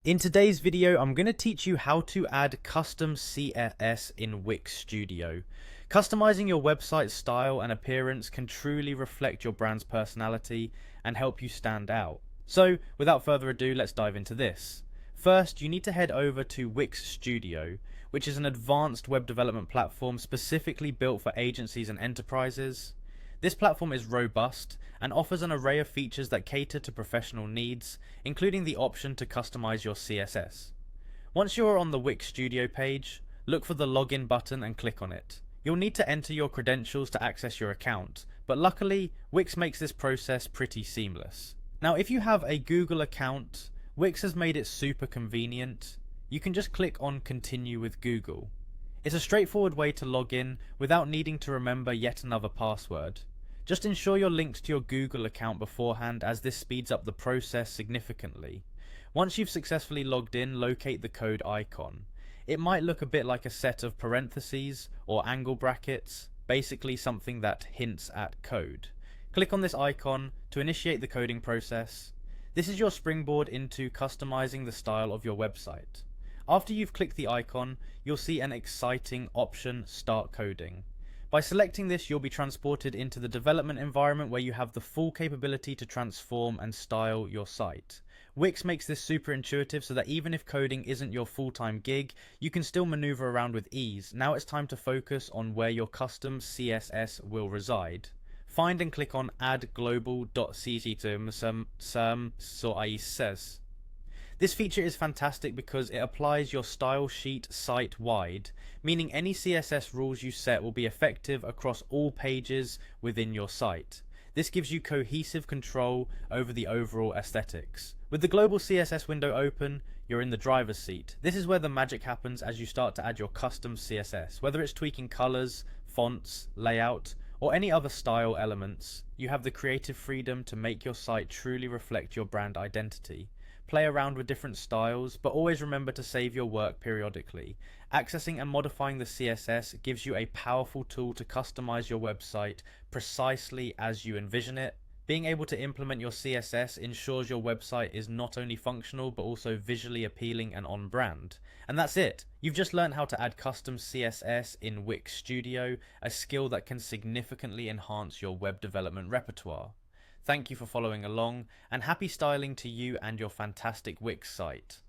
In today's video, I'm going to teach you how to add custom CSS in Wix Studio. Customizing your website's style and appearance can truly reflect your brand's personality and help you stand out. So, without further ado, let's dive into this. First, you need to head over to Wix Studio, which is an advanced web development platform specifically built for agencies and enterprises. This platform is robust and offers an array of features that cater to professional needs, including the option to customize your CSS. Once you are on the Wix Studio page, look for the login button and click on it. You'll need to enter your credentials to access your account, but luckily, Wix makes this process pretty seamless. Now, if you have a Google account, Wix has made it super convenient. You can just click on Continue with Google. It's a straightforward way to log in without needing to remember yet another password. Just ensure you're linked to your Google account beforehand, as this speeds up the process significantly. Once you've successfully logged in, locate the code icon. It might look a bit like a set of parentheses or angle brackets, basically something that hints at code. Click on this icon to initiate the coding process. This is your springboard into customizing the style of your website. After you've clicked the icon, you'll see an exciting option: Start Coding. By selecting this, you'll be transported into the development environment where you have the full capability to transform and style your site. Wix makes this super intuitive so that even if coding isn't your full-time gig, you can still maneuver around with ease. Now it's time to focus on where your custom CSS will reside. Find and click on Add global.css. This feature is fantastic because it applies your style sheet site-wide, meaning any CSS rules you set will be effective across all pages within your site. This gives you cohesive control over the overall aesthetics. With the global CSS window open, you're in the driver's seat. This is where the magic happens as you start to add your custom CSS. Whether it's tweaking colors, fonts, layout, or any other style elements, you have the creative freedom to make your site truly reflect your brand identity. Play around with different styles, but always remember to save your work periodically. Accessing and modifying the CSS gives you a powerful tool to customize your website precisely as you envision it. Being able to implement your CSS ensures your website is not only functional but also visually appealing and on brand. And that's it. You've just learned how to add custom CSS in Wix Studio, a skill that can significantly enhance your web development repertoire. Thank you for following along, and happy styling to you and your fantastic Wix site.